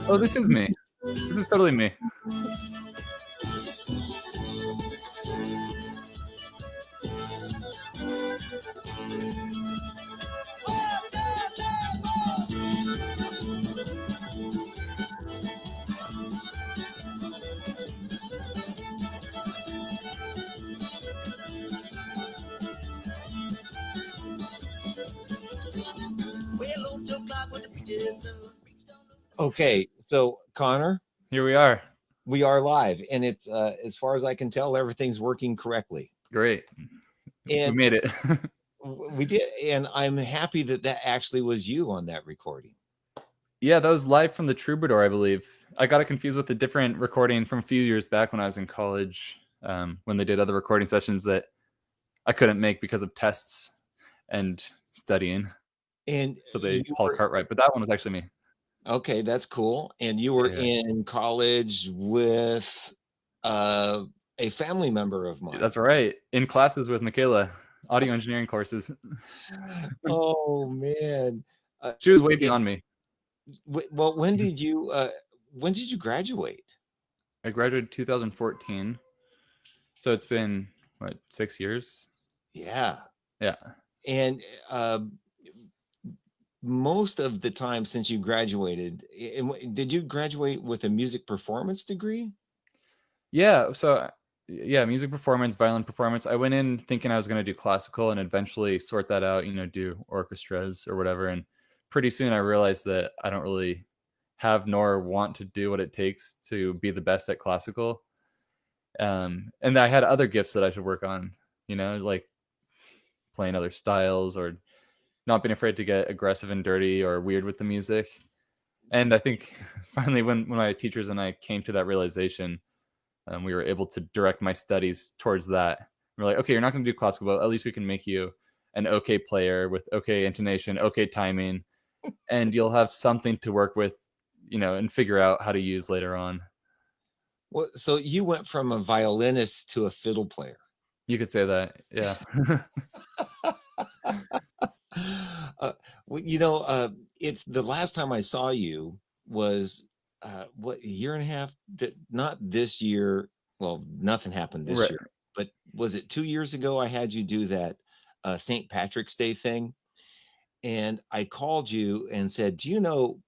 Oh, this is me. This is totally me. Okay, so Connor, Here we are. we are live, and it's as far as I can tell, everything's working correctly. Great. And we made it. we did, and I'm happy that that actually was you on that recording. Yeah, that was live from the Troubadour, I believe. I got it confused with a different recording from a few years back when I was in college, when they did other recording sessions that I couldn't make because of tests and studying. And so they Paul Cartwright, but that one was actually me. Okay, that's cool. And you were in college with a family member of mine. That's right. In classes with Michaela, audio engineering courses. Oh man, she was way beyond me. Well, when did you graduate? I graduated 2014. So it's been what, 6 years? Yeah. Yeah. And most of the time since you graduated, did you graduate with a music performance degree? Yeah. So yeah, music performance, violin performance. I went in thinking I was going to do classical and eventually sort that out, do orchestras or whatever. And pretty soon I realized that I don't really have nor want to do what it takes to be the best at classical. And I had other gifts that I should work on, like playing other styles or not being afraid to get aggressive and dirty or weird with the music. And I think finally when my teachers and I came to that realization, we were able to direct my studies towards that. We're like, okay, you're not going to do classical, but at least we can make you an okay player with okay intonation, okay timing, and you'll have something to work with, and figure out how to use later on. Well, so you went from a violinist to a fiddle player. You could say that, yeah. It's the last time I saw you was what, a year and a half? Not this year. Well, nothing happened this year, but was it 2 years ago? I had you do that St. Patrick's Day thing, and I called you and said, "Do you know,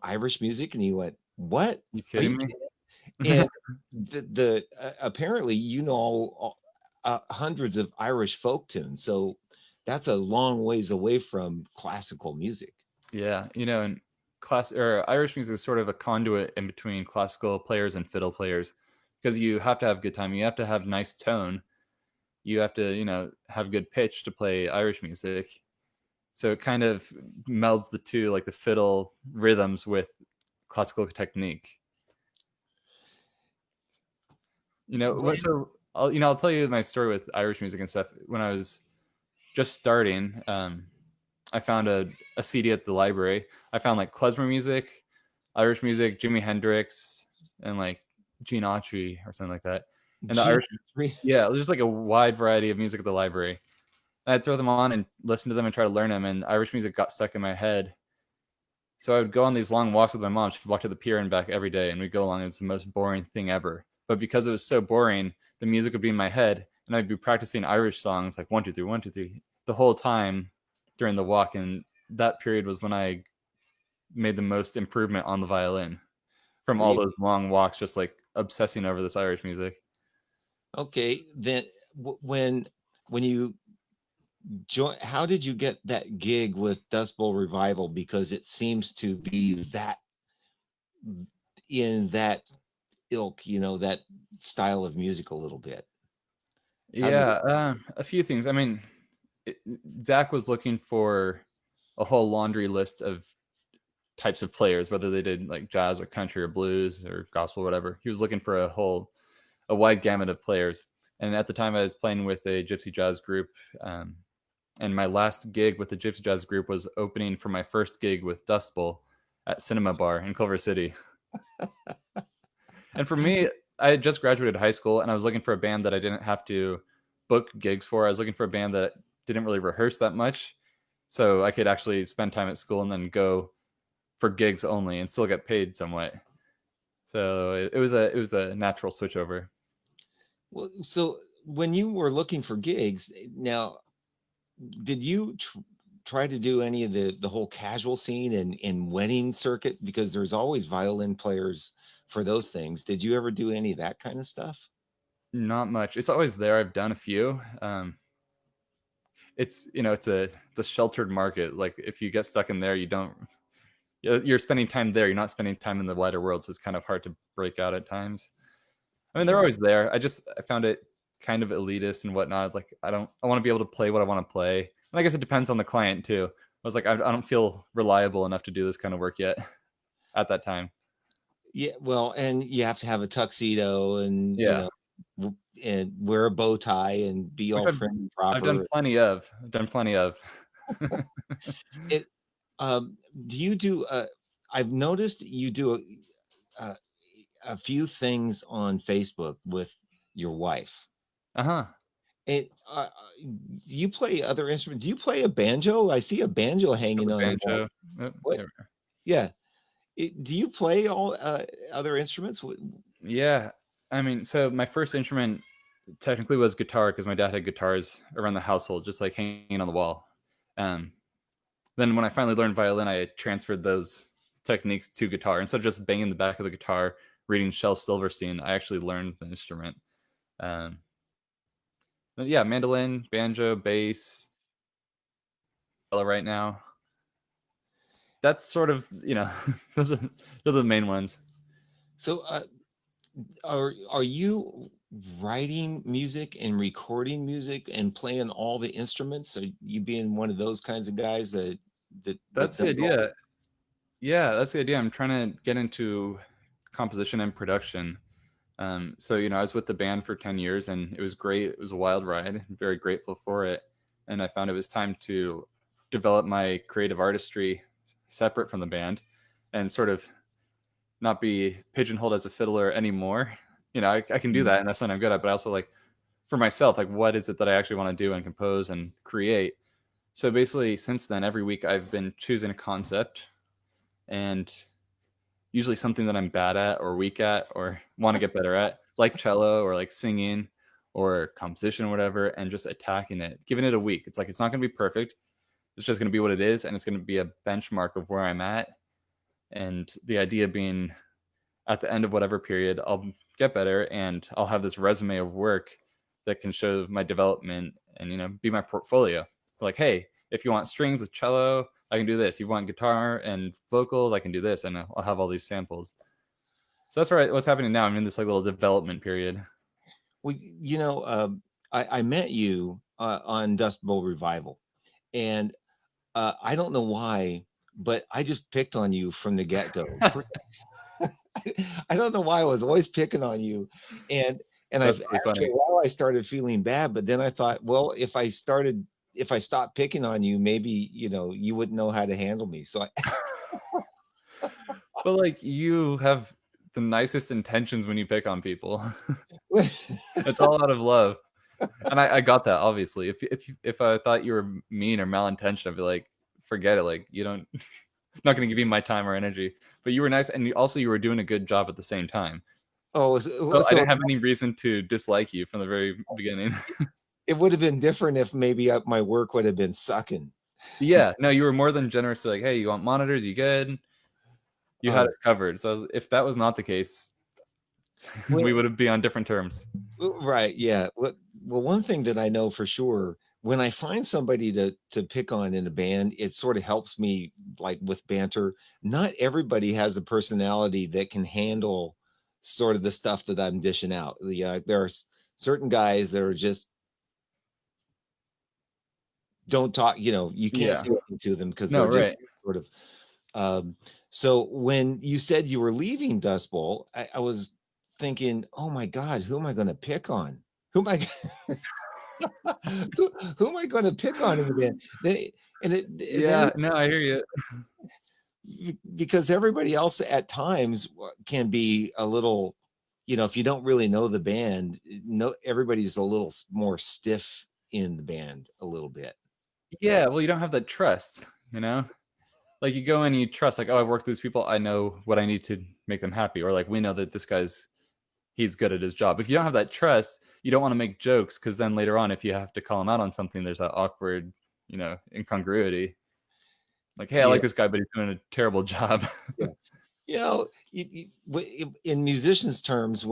Irish music?" And you went, "What? You kidding me?" And the apparently hundreds of Irish folk tunes, so that's a long ways away from classical music. Yeah, and Irish music is sort of a conduit in between classical players and fiddle players, because you have to have good time, you have to have nice tone, you have to have good pitch to play Irish music. So it kind of melds the two, like the fiddle rhythms with classical technique. So I'll tell you my story with Irish music and stuff. When I was just starting, I found a CD at the library. I found like klezmer music, Irish music, Jimi Hendrix, and like Gene Autry or something like that. And the Irish, yeah, there's like a wide variety of music at the library. And I'd throw them on and listen to them and try to learn them. And Irish music got stuck in my head. So I would go on these long walks with my mom. She'd walk to the pier and back every day, and we'd go along. It's the most boring thing ever. But because it was so boring, the music would be in my head, and I'd be practicing Irish songs like 1, 2, 3, 1, 2, 3 the whole time during the walk. And that period was when I made the most improvement on the violin from all those long walks, just like obsessing over this Irish music. Okay, then when you join, how did you get that gig with Dustbowl Revival? Because it seems to be that in that ilk, that style of music a little bit. Yeah, a few things. I mean, Zach was looking for a whole laundry list of types of players, whether they did like jazz or country or blues or gospel, whatever. He was looking for a wide gamut of players. And at the time I was playing with a gypsy jazz group. And my last gig with the gypsy jazz group was opening for my first gig with Dustbowl at Cinema Bar in Culver City. And for me, I had just graduated high school and I was looking for a band that I didn't have to book gigs for. I was looking for a band that didn't really rehearse that much, so I could actually spend time at school and then go for gigs only and still get paid somewhat. So it was a natural switch over. Well, so when you were looking for gigs, now, did you try to do any of the whole casual scene and wedding circuit? Because there's always violin players for those things. Did you ever do any of that kind of stuff? Not much. It's always there. I've done a few. It's it's a sheltered market. Like if you get stuck in there, you're spending time there. You're not spending time in the wider world. So it's kind of hard to break out at times. I mean, they're Right. always there. I found it kind of elitist and whatnot. It's like I want to be able to play what I want to play. And I guess it depends on the client too. I was like, I don't feel reliable enough to do this kind of work yet at that time. Yeah, well, and you have to have a tuxedo and, Yeah, and wear a bow tie and be which all prim and I've done proper. plenty of. I've done plenty of. It, do you do, I've noticed you do a, a few things on Facebook with your wife. Uh-huh. And do you play other instruments? Do you play a banjo? I see a banjo Have hanging a on the wall. banjo. What? Yeah. Yeah. Do you play all other instruments? Yeah. I mean, so my first instrument technically was guitar because my dad had guitars around the household, just like hanging on the wall. Um, then when I finally learned violin, I transferred those techniques to guitar. Instead of just banging the back of the guitar, reading Shel Silverstein, I actually learned the instrument. Um, but yeah, mandolin, banjo, bass, right now. That's sort of, those are the main ones. So, are you writing music and recording music and playing all the instruments? Are you being one of those kinds of guys that That's the does all? idea. Yeah, that's the idea. I'm trying to get into composition and production. So I was with the band for 10 years and it was great. It was a wild ride. I'm very grateful for it. And I found it was time to develop my creative artistry separate from the band and sort of not be pigeonholed as a fiddler anymore. I can do Mhm. that and that's something I'm good at, but I also like for myself, like what is it that I actually want to do and compose and create? So basically since then, every week I've been choosing a concept and usually something that I'm bad at or weak at or want to get better at, like cello or like singing or composition or whatever, and just attacking it, giving it a week. It's like it's not going to be perfect. It's just going to be what it is, and it's going to be a benchmark of where I'm at. And the idea being, at the end of whatever period, I'll get better, and I'll have this resume of work that can show my development and be my portfolio. Like, hey, if you want strings with cello, I can do this. You want guitar and vocals, I can do this, and I'll have all these samples. So that's right. What's happening now? I'm in this like little development period. Well, I met you on Dustbowl Revival, and I don't know why, but I just picked on you from the get go. I don't know why I was always picking on you, and That's I've pretty after a funny. while I started feeling bad, but then I thought, well, if I stopped picking on you, maybe you wouldn't know how to handle me. So But like you have the nicest intentions when you pick on people. I, It's all out of love. And I got that obviously. If I thought you were mean or malintentioned, I'd be like, forget it. Like you don't not gonna give you my time or energy. But you were nice and you were doing a good job at the same time. oh, So I so didn't have any reason to dislike you from the very beginning. it would have been different if maybe my work would have been sucking. Yeah, no, you were more than generous to like, hey, you want monitors? You good? You had Oh, us covered. So if that was not the case, we well, would be on different terms. right, yeah. Well, one thing that I know for sure, when I find somebody to pick on in a band, it sort of helps me like with banter. Not everybody has a personality that can handle sort of the stuff that I'm dishing out. There are certain guys that are just don't talk, you can't Yeah. say anything to them because No, they're just right. sort of so when you said you were leaving Dust Bowl, I was thinking, oh my God, who am I going to pick on? Who am I who am I going to pick on in the band? And then Yeah, no, I hear you. because everybody else at times can be a little, if you don't really know the band, no, everybody's a little more stiff in the band a little bit. Yeah, well, you don't have that trust, you know? like you go in and you trust, like, oh, I've worked with these people, I know what I need to make them happy, or like we know that this guy's he's good at his job. If you don't have that trust, you don't want to make jokes because then later on, if you have to call him out on something, there's that awkward, incongruity. Like, hey, I Yeah, like this guy, but he's doing a terrible job. yeah. In musicians' terms,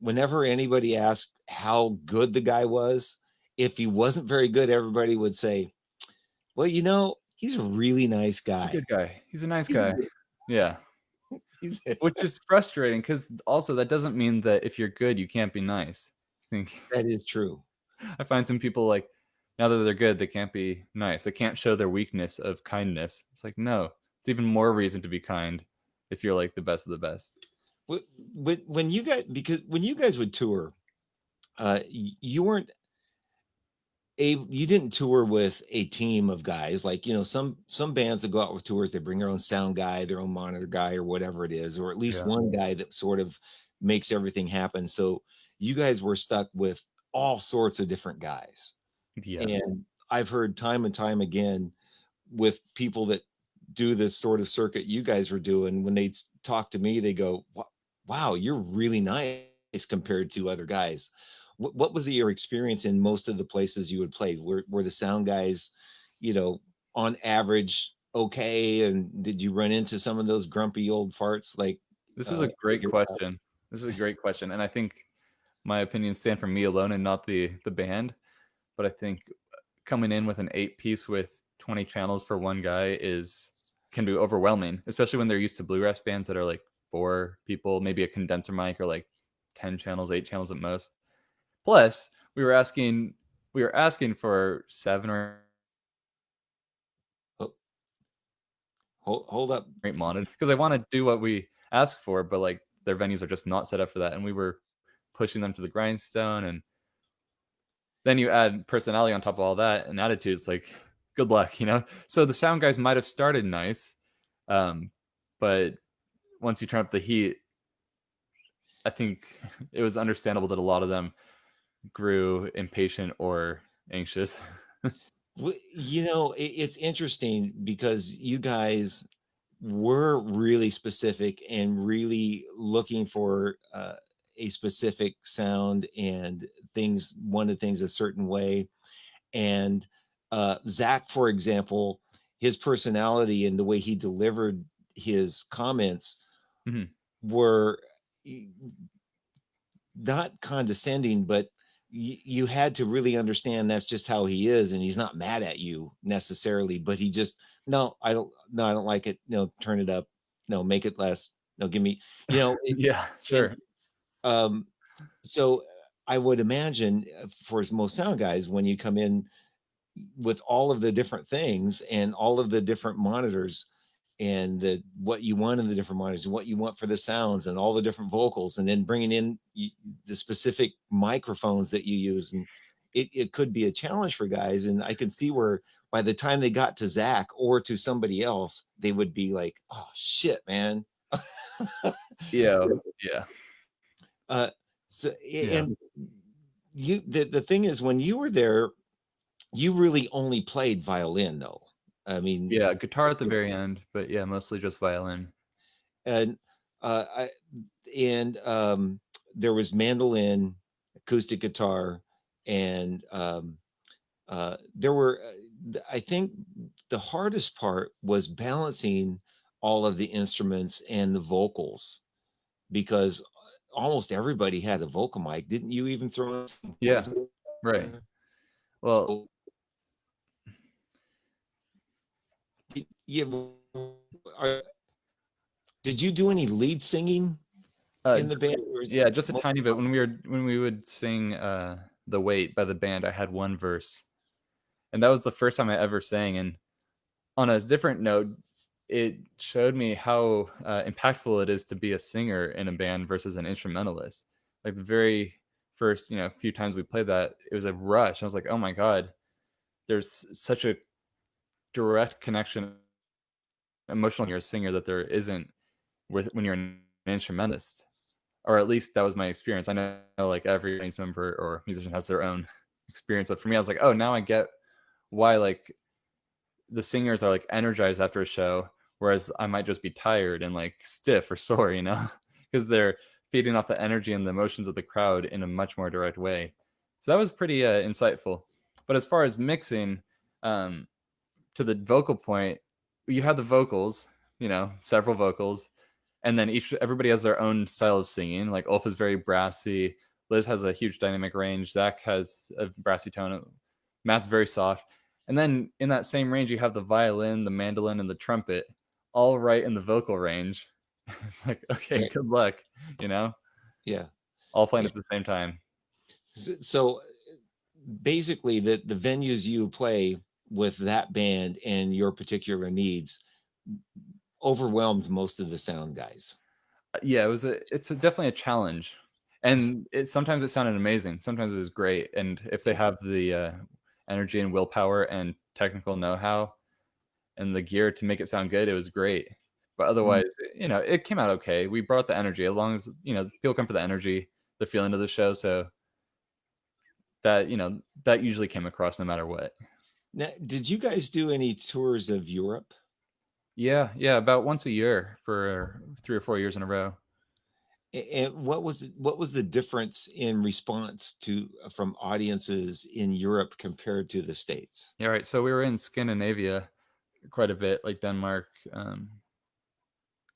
whenever anybody asked how good the guy was, if he wasn't very good, everybody would say, "Well, he's a really nice He's a guy." good guy. He's a nice He's a guy. good- Yeah. he's Which is frustrating because also that doesn't mean that if you're good, you can't be nice. I think that is true. I find some people like now that they're good, they can't be nice. They can't show their weakness of kindness. It's like, no, it's even more reason to be kind if you're like the best of the best. When you guys would tour, you weren't you didn't tour with a team of guys. Like, some bands that go out with tours, they bring their own sound guy, their own monitor guy, or whatever it is, or at least Yeah. one guy that sort of makes everything happen. So you guys were stuck with all sorts of different guys. Yeah. And I've heard time and time again with people that do this sort of circuit you guys were doing, when they talk to me, they go, wow, you're really nice compared to other guys. What was your experience in most of the places you would play? Were the sound guys, on average okay? And did you run into some of those grumpy old farts like This is a great question. This is a great question. And I think my opinions stand for me alone and not the band. But I think coming in with an 8-piece with 20 channels for one guy can be overwhelming, especially when they're used to bluegrass bands that are like 4 people, maybe a condenser mic, or like 10 channels, 8 channels at most. Plus, we were asking for 7 or Oh, hold up. 8 monitors because they want to do what we ask for, but like their venues are just not set up for that, and we were pushing them to the grindstone. And then you add personality on top of all that and attitude. It's like, good luck. So the sound guys might have started nice, but once you turn up the heat, I think it was understandable that a lot of them grew impatient or anxious. It's interesting because you guys were really specific and really looking for a specific sound and wanted things a certain way. And Zach, for example, his personality and the way he delivered his comments Mhm. were not condescending, but you had to really understand that's just how he is, and he's not mad at you necessarily, but he just, no, I don't like it. No, turn it up. No, make it less. No, give me, Yeah, and, sure. so I would imagine for most sound guys, when you come in with all of the different things and all of the different monitors and what you want in the different monitors and what you want for the sounds and all the different vocals, and then bringing in the specific microphones that you use, and it could be a challenge for guys. And I can see where by the time they got to Zach or to somebody else, they would be like, oh shit, man. Yeah, yeah, uh so yeah, and the thing is, when you were there, you really only played violin, though. I mean, yeah. Guitar at the very end, but yeah, mostly just violin. and I and there was mandolin, acoustic guitar, and there were. I think the hardest part was balancing all of the instruments and the vocals, because almost everybody had a vocal mic. Didn't you even throw in some Yeah, vocals? right. Well, So, yeah. Are, did you do any lead singing in the band? Or is it yeah, just a tiny bit. When we would sing "The Weight" by the band, I had one verse, and that was the first time I ever sang. And on a different note, it showed me how impactful it is to be a singer in a band versus an instrumentalist. Like the very first, few times we played that, it was a rush. I was like, oh my god, there's such a direct connection, emotional, when you're a singer that there isn't with when you're an instrumentalist. Or at least that was my experience. I know like every audience member or musician has their own experience, but for me, I was like, oh, now I get why like the singers are like energized after a show, whereas I might just be tired and like stiff or sore, you know, because they're feeding off the energy and the emotions of the crowd in a much more direct way. So that was pretty insightful. But as far as mixing, um, to the vocal point, you have the vocals, you know, several vocals, and then everybody has their own style of singing. Like Ulf is very brassy, Liz has a huge dynamic range, Zach has a brassy tone, Matt's very soft. And then in that same range, you have the violin, the mandolin, and the trumpet, all right in the vocal range. It's like, okay, Right. good luck, you know, Yeah. all playing Yeah. at the same time. So basically, the venues you play with that band and your particular needs overwhelmed most of the sound guys. Yeah, it's definitely a challenge, and sometimes it sounded amazing, sometimes it was great, and if they have the energy and willpower and technical know-how and the gear to make it sound good, it was great. But Mm. otherwise, you know, it came out okay. We brought the energy, as long as, you know, people come for the energy, the feeling of the show, so that, you know, that usually came across no matter what. Now, did you guys do any tours of Europe? Yeah, about once a year for 3 or 4 years in a row. And what was the difference in response to from audiences in Europe compared to the States? Yeah, right. So we were in Scandinavia quite a bit, like Denmark,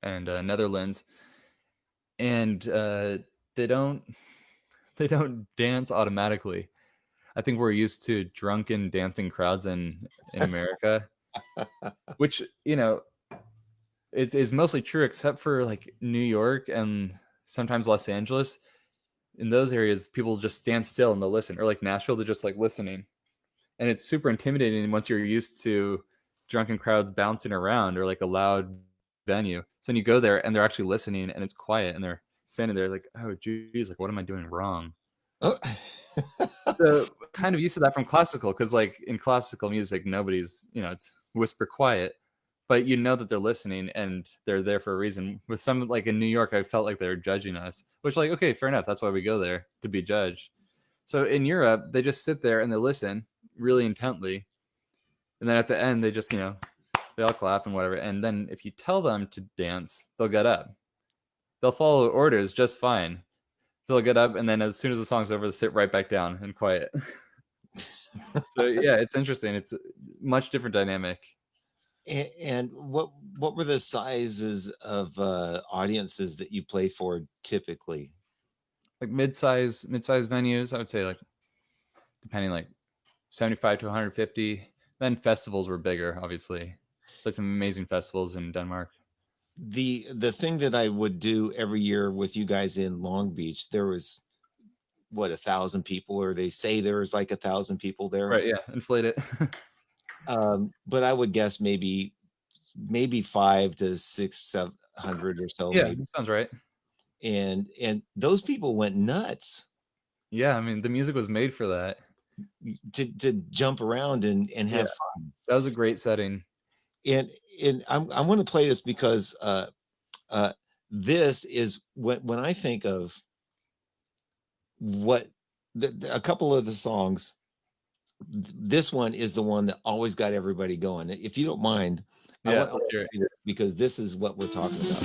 and Netherlands, and they don't they don't dance automatically. I think we're used to drunken dancing crowds in America, which, you know, is mostly true except for like New York and sometimes Los Angeles. In those areas, people just stand still and they'll listen, or like Nashville, they're just like listening, and it's super intimidating once you're used to drunken crowds bouncing around or like a loud venue. So then you go there and they're actually listening and it's quiet and they're standing there like, oh geez, like what am I doing wrong? Oh. So kind of used to that from classical, because like in classical music, nobody's, you know, it's whisper quiet, but you know that they're listening and they're there for a reason. With some, like in New York, I felt like they were judging us, which, like, okay, fair enough. That's why we go there, to be judged. So in Europe, they just sit there and they listen really intently, and then at the end, they just, you know, they all clap and whatever. And then if you tell them to dance, they'll get up. They'll follow orders just fine. They'll get up, and then as soon as the song's over, they sit right back down and quiet. So yeah, it's interesting. It's a much different dynamic. And what were the sizes of audiences that you play for typically? Like mid-size venues, I would say, like, depending, like 75 to 150. Then festivals were bigger, obviously. Played some amazing festivals in Denmark. The thing that I would do every year with you guys in Long Beach, there was what, 1,000 people, or they say there was like 1,000 people there. Right, yeah, inflate it. But I would guess maybe 5 to 6, 700 or so, Yeah, maybe. sounds right. And those people went nuts Yeah, I mean, the music was made for that. to jump around and Yeah, have fun. that was a great setting. And I want to play this because this is when I think of what a couple of the songs. This one is the one that always got everybody going. If you don't mind, Yeah, I let's want hear to it. play this because this is what we're talking about.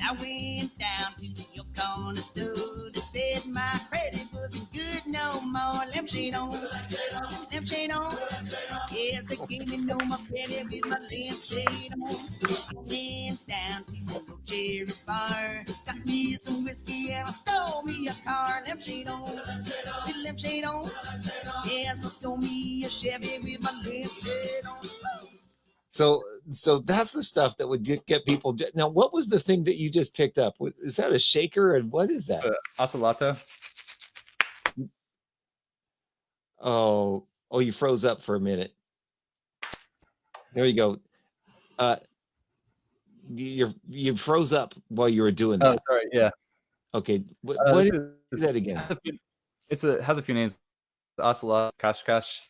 I went down to your corner store. They said my credit wasn't good no more. Left shade on, left shade on. Yes, they gave me no more credit with my left shade on. I went down to your Jerry's bar. Got me some whiskey and I stole me a car. Left shade on, with left shade on. Yes, I stole me a Chevy with my left shade on. So that's the stuff that would get people. Now, what was the thing that you just picked up? Is that a shaker, and what is that? Oscillato. Oh, you froze up for a minute. There you go. You froze up while you were doing that. Oh, sorry. Yeah. Okay, what is that again? It has a few names. Ocelot, Kashkash.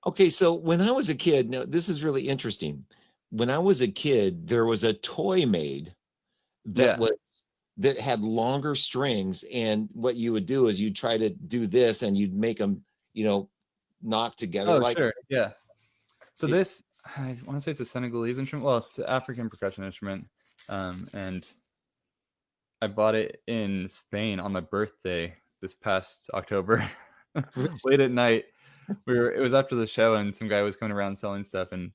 Okay, so when I was a kid, now this is really interesting. when I was a kid, there was a toy made that Yeah. was that had longer strings, and what you would do is you'd try to do this, and you'd make them, knock together Oh, like sure. Yeah. So it. this, I want to say it's a Senegalese instrument. Well, it's an African percussion instrument, and I bought it in Spain on my birthday this past October, late at night. It was after the show, and some guy was coming around selling stuff, and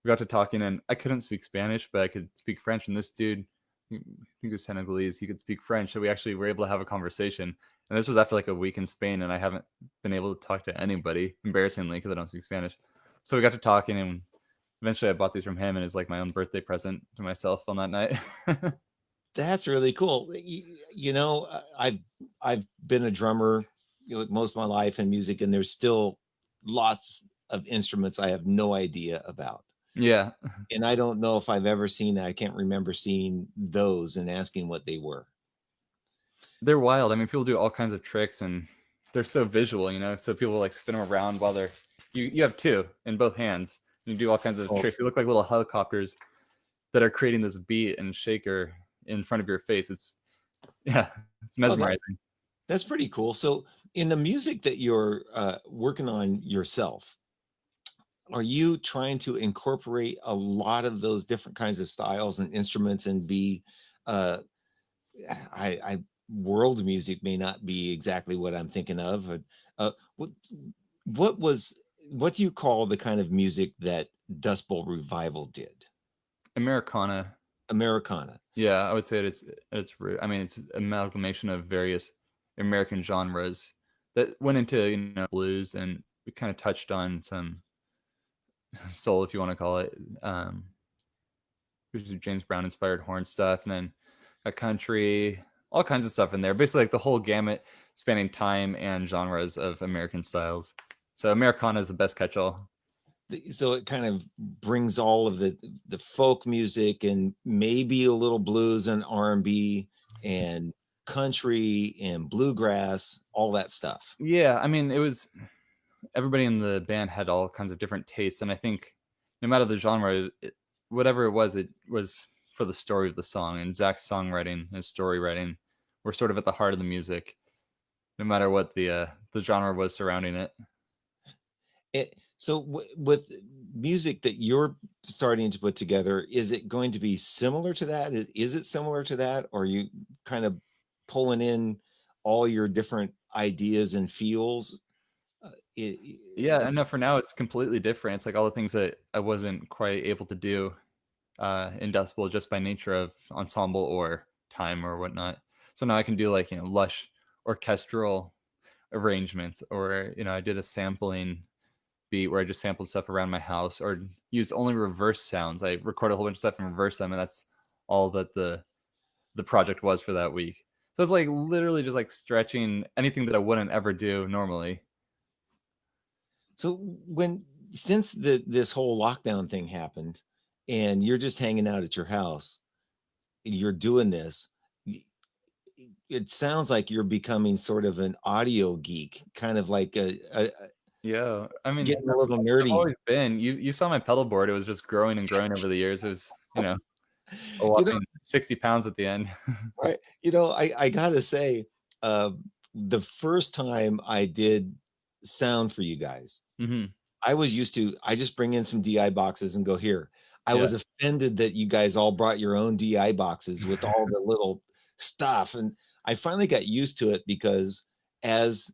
we got to talking, and I couldn't speak Spanish, but I could speak French, and this dude, I think he was Senegalese, he could speak French, so we actually were able to have a conversation. And this was after like a week in Spain, and I haven't been able to talk to anybody, embarrassingly, because I don't speak Spanish. So we got to talking, and eventually I bought these from him, and it's like my own birthday present to myself on that night. That's really cool. I've been a drummer, most of my life in music, and there's still lots of instruments I have no idea about. Yeah. And I don't know if I've ever seen that. I can't remember seeing those and asking what they were. They're wild. I mean, people do all kinds of tricks, and they're so visual, so people like spin them around while you have two in both hands, and you do all kinds of tricks. They look like little helicopters that are creating this beat and shaker in front of your face. It's mesmerizing. That's pretty cool. So in the music that you're working on yourself, are you trying to incorporate a lot of those different kinds of styles and instruments and be world music may not be exactly what I'm thinking of. What do you call the kind of music that Dustbowl Revival did? Americana. Yeah, I would say it's I mean, it's an amalgamation of various American genres that went into blues, and we kind of touched on some soul, if you want to call it, James Brown inspired horn stuff, and then a country, all kinds of stuff in there. Basically, like the whole gamut, spanning time and genres of American styles. So Americana is the best catch-all. So it kind of brings all of the folk music and maybe a little blues and R&B and country and bluegrass, all that stuff. Yeah, I mean, everybody in the band had all kinds of different tastes, and I think no matter the genre, whatever it was for the story of the song. And Zach's songwriting and story writing were sort of at the heart of the music, no matter what the genre was surrounding it. So with music that you're starting to put together, is it going to be similar to that? Is it similar to that? Or are you kind of pulling in all your different ideas and feels? Yeah, no, for now it's completely different. It's like all the things that I wasn't quite able to do in Dustbowl just by nature of ensemble or time or whatnot. So now I can do like, lush orchestral arrangements, or, I did a sampling beat where I just sampled stuff around my house, or used only reverse sounds. I recorded a whole bunch of stuff and reversed them, and that's all that the project was for that week. So it's like literally just like stretching anything that I wouldn't ever do normally. So since this whole lockdown thing happened and you're just hanging out at your house, you're doing this, it sounds like you're becoming sort of an audio geek, kind of like yeah, I mean, getting a little nerdy. I've always been. You saw my pedal board; it was just growing and growing over the years. It was, a whopping 60 pounds at the end. Right. I gotta say, the first time I did sound for you guys, I just bring in some DI boxes and go here. I was offended that you guys all brought your own DI boxes with all the little stuff, and I finally got used to it because as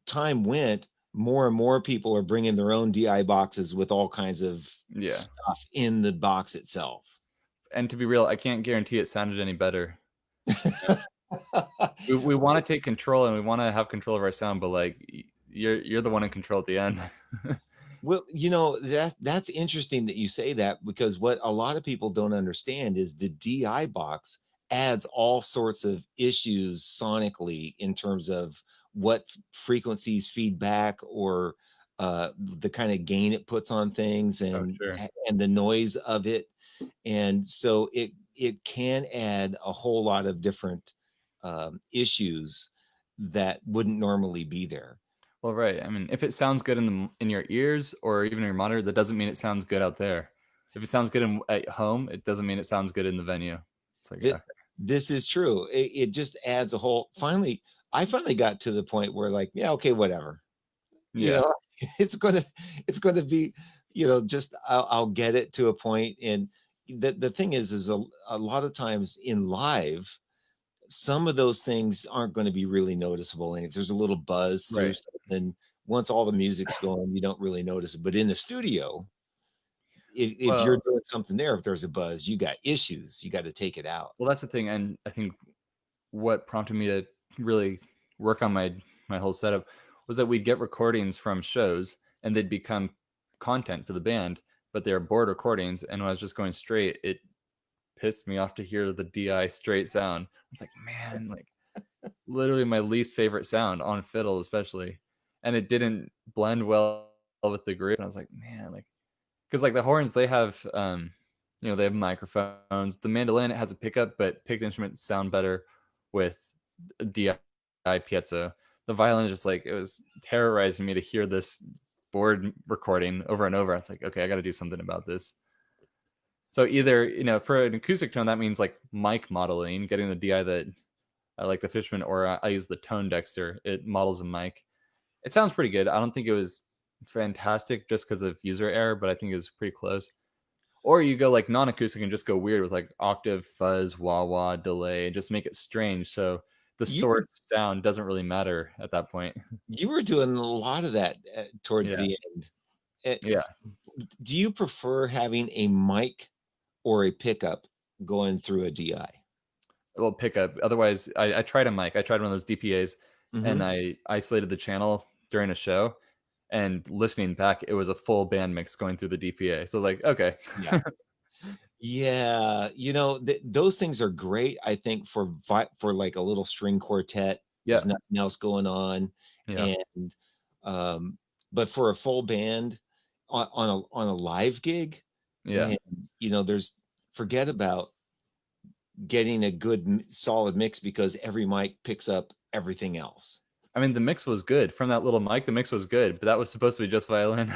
time went, more and more people are bringing their own DI boxes with all kinds of stuff in the box itself. And to be real, I can't guarantee it sounded any better. we want to take control, and we want to have control of our sound, but like you're the one in control at the end. Well, that's interesting that you say that, because what a lot of people don't understand is the DI box adds all sorts of issues sonically in terms of what frequencies feed back, or the kind of gain it puts on things, and the noise of it. And so it can add a whole lot of different issues that wouldn't normally be there. Well, right. I mean, if it sounds good in your ears or even your monitor, that doesn't mean it sounds good out there. If it sounds good at home, it doesn't mean it sounds good in the venue. It's like, okay. This is true. It just adds a whole. I finally got to the point where, like, yeah, okay, whatever. You Yeah. know, it's gonna be, just I'll get it to a point. And the thing is a lot of times in live, some of those things aren't going to be really noticeable. And if there's a little buzz through Right. something, once all the music's going, you don't really notice it. But in the studio, if you're Well, doing something there, if there's a buzz, you got issues. You got to take it out. well, that's the thing. And I think what prompted me to really work on my whole setup was that we'd get recordings from shows and they'd become content for the band, but they're board recordings. And when I was just going straight, it pissed me off to hear the DI straight sound. I was like, man, like literally my least favorite sound on fiddle, especially. And it didn't blend well with the groove. And I was like, man, like, because like the horns, they have they have microphones. The mandolin, it has a pickup, but picked instruments sound better with DI piezo. The violin, just like, it was terrorizing me to hear this board recording over and over. I was like, okay, I got to do something about this. So either, for an acoustic tone, that means like mic modeling, getting the DI that I like the Fishman, or I use the Tone Dexter. It models a mic. It sounds pretty good. I don't think it was fantastic just because of user error, but I think it was pretty close. Or you go like non-acoustic and just go weird with like octave, fuzz, wah-wah, delay, just make it strange. So the You were source sound doesn't really matter at that point. you were doing a lot of that towards Yeah. the end. Yeah. Do you prefer having a mic or a pickup going through a DI? Well, pickup. Otherwise, I tried a mic. I tried one of those DPAs, Mm-hmm. and I isolated the channel during a show. And listening back, it was a full band mix going through the DPA. So like, okay. Yeah. Yeah, those things are great, I think, for like a little string quartet. Yeah. There's nothing else going on. Yeah. And but for a full band on a live gig, Yeah. man, forget about getting a good solid mix, because every mic picks up everything else. I mean, the mix was good from that little mic. The mix was good, but that was supposed to be just violin.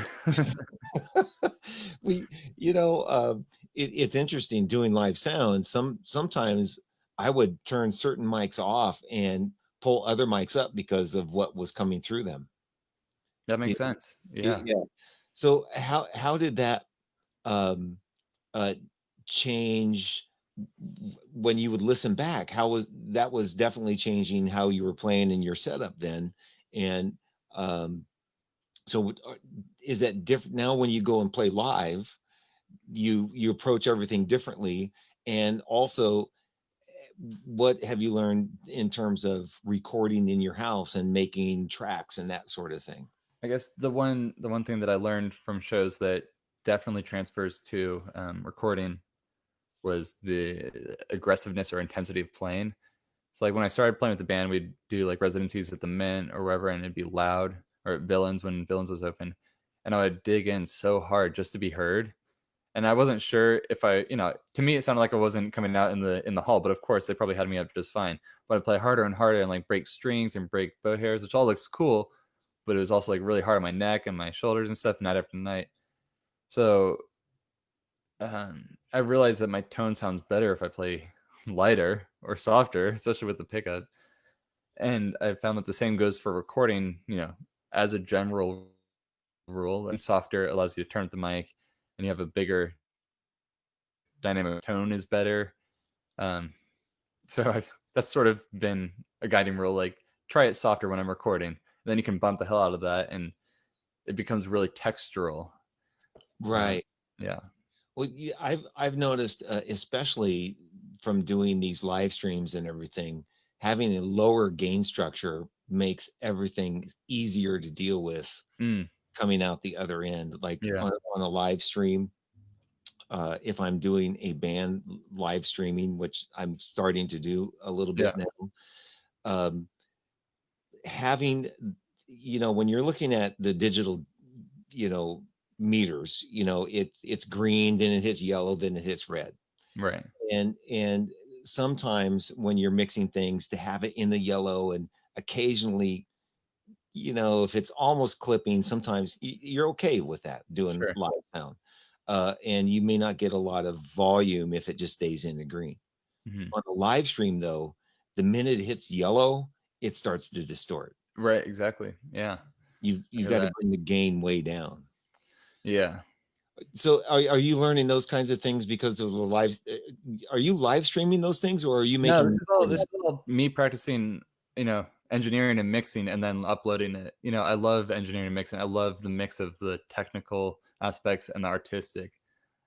It's interesting doing live sound. Sometimes I would turn certain mics off and pull other mics up because of what was coming through them. That makes sense. Yeah. Yeah. So how did that change when you would listen back? That was definitely changing how you were playing in your setup then. And so is that different now when you go and play live? You approach everything differently. And also, what have you learned in terms of recording in your house and making tracks and that sort of thing? I guess the one thing that I learned from shows that definitely transfers to recording was the aggressiveness or intensity of playing. So like when I started playing with the band, we'd do like residencies at the Mint or wherever, and it'd be loud, or at Villains when Villains was open, and I would dig in so hard just to be heard. And I wasn't sure if to me it sounded like I wasn't coming out in the hall, but of course they probably had me up just fine. But I'd play harder and harder and like break strings and break bow hairs, which all looks cool, but it was also like really hard on my neck and my shoulders and stuff night after night. So I realized that my tone sounds better if I play lighter or softer, especially with the pickup. And I found that the same goes for recording, as a general rule. And softer allows you to turn up the mic, and you have a bigger dynamic. Tone is better. So that's sort of been a guiding rule, like try it softer when I'm recording. Then you can bump the hell out of that, and it becomes really textural. Right. Yeah. Well, I've noticed, especially from doing these live streams and everything, having a lower gain structure makes everything easier to deal with coming out the other end. Like on a live stream, if I'm doing a band live streaming, which I'm starting to do a little bit now, having, when you're looking at the digital, meters, it's green, then it hits yellow, then it hits red. Right. And sometimes when you're mixing things, to have it in the yellow, and occasionally, if it's almost clipping, sometimes you're okay with that doing live sound. and you may not get a lot of volume if it just stays in the green. Mhm. On the live stream, though, the minute it hits yellow, it starts to distort. Right, exactly. Yeah. You've got to bring the gain way down. Yeah. So are you learning those kinds of things because of the live? Are you live streaming those things, or are you No, making? this is all me practicing, engineering and mixing and then uploading it. I love engineering and mixing. I love the mix of the technical aspects and the artistic.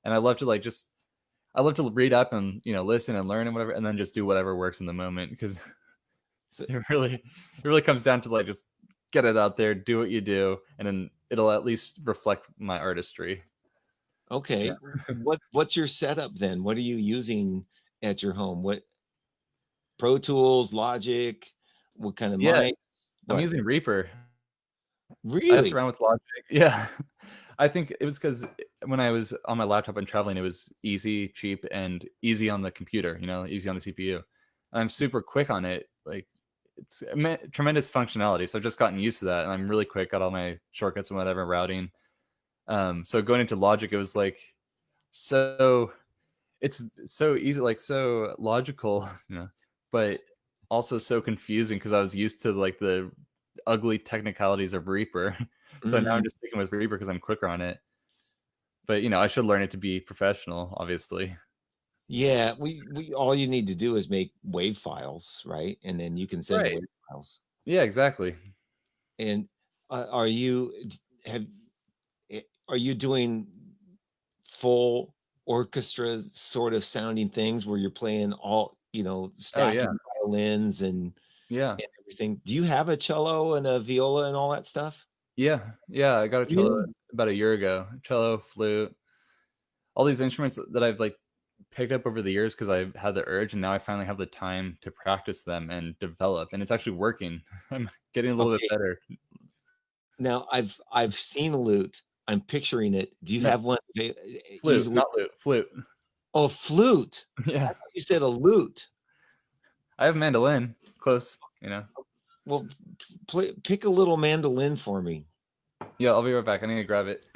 And I love to I love to read up and, listen and learn and whatever, and then just do whatever works in the moment, because it really comes down to just get it out there, do what you do, and then it'll at least reflect my artistry. Okay. Yeah. What's your setup then? What are you using at your home? What Pro Tools, Logic? What kind of mic? I'm using Reaper. Really? I messed around with Logic. Yeah. I think it was because when I was on my laptop and traveling, it was easy, cheap, and easy on the computer, easy on the CPU. And I'm super quick on it. It's tremendous functionality. So I've just gotten used to that. And I'm really quick, got all my shortcuts and whatever, routing. So going into Logic, it was it's so easy, so logical, but also so confusing because I was used to the ugly technicalities of Reaper. So now I'm just sticking with Reaper because I'm quicker on it. But I should learn it to be professional, obviously. Yeah, we all you need to do is make WAV files, right? And then you can send WAV files. Yeah, exactly. And are you doing full orchestra sort of sounding things where you're playing all, stacking violins and everything? Do you have a cello and a viola and all that stuff? Yeah, I got a cello about a year ago. Cello, flute, all these instruments that I've picked up over the years because I had the urge, and now I finally have the time to practice them and develop, and it's actually working. I'm getting a little bit better. Now I've seen a lute. I'm picturing it. Do you have one? Flute, not lute. Flute. Oh, flute. Yeah. I thought you said a lute. I have mandolin. Close, Well, pick a little mandolin for me. Yeah, I'll be right back. I need to grab it.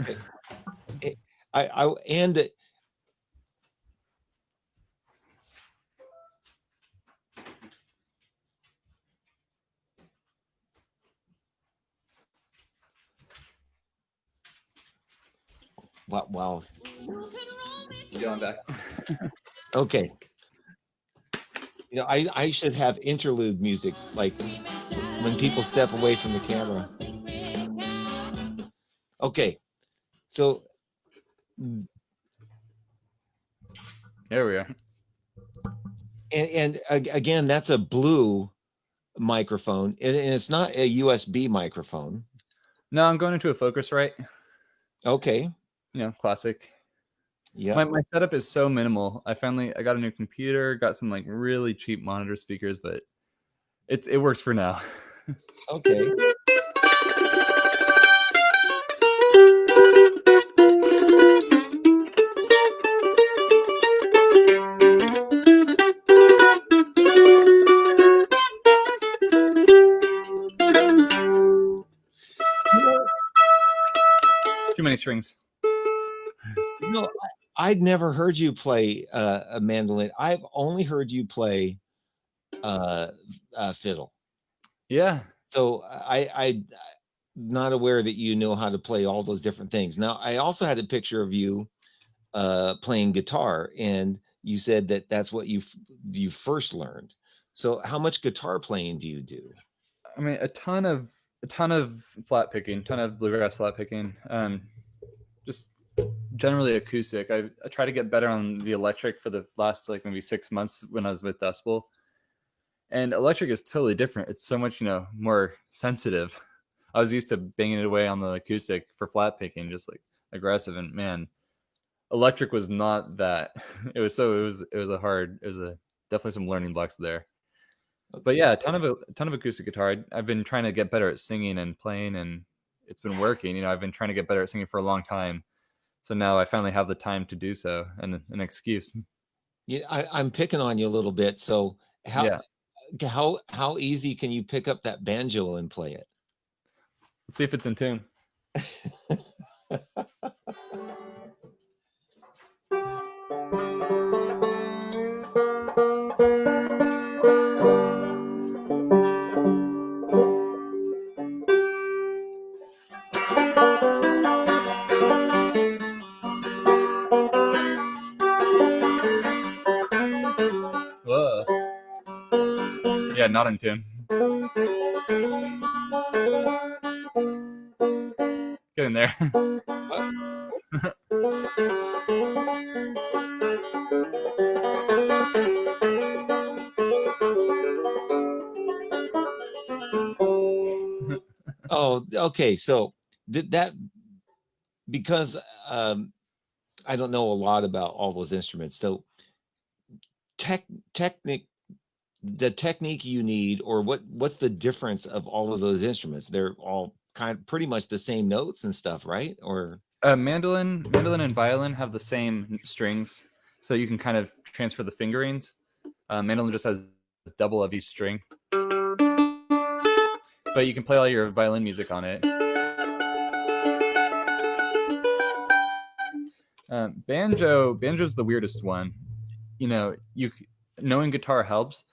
Wow. Yeah, I'm back. Okay. I should have interlude music, like when people step away from the camera. Okay. So there we are. And again, that's a blue microphone, and it's not a USB microphone. No, I'm going into a Focusrite. Okay. Classic. Yeah. My setup is so minimal. I got a new computer, got some really cheap monitor speakers, but it works for now. Okay. Too many strings. I'd never heard you play a mandolin. I've only heard you play fiddle. Yeah. So I'm not aware that you know how to play all those different things. Now, I also had a picture of you playing guitar, and you said that that's what you first learned. So how much guitar playing do you do? I mean, a ton of flat picking, ton of bluegrass flat picking. Just generally acoustic. I try to get better on the electric for the last maybe 6 months when I was with Dustbowl. And electric is totally different. It's so much, more sensitive. I was used to banging it away on the acoustic for flat picking, just aggressive. And man, electric was not that. It was definitely some learning blocks there. But yeah, a ton of acoustic guitar. I've been trying to get better at singing and playing, and it's been working. I've been trying to get better at singing for a long time. So now I finally have the time to do so, and an excuse. Yeah, I'm picking on you a little bit. So how easy can you pick up that banjo and play it? Let's see if it's in tune. Yeah, not in tune. Get in there. Oh, okay. So did that because I don't know a lot about all those instruments. So technique the technique you need, or what's the difference of all of those instruments? They're all kind of pretty much the same notes and stuff, right? Or Mandolin and violin have the same strings, so you can kind of transfer the fingerings. Mandolin just has double of each string, but you can play all your violin music on it. Banjo's the weirdest one. You know, knowing guitar helps,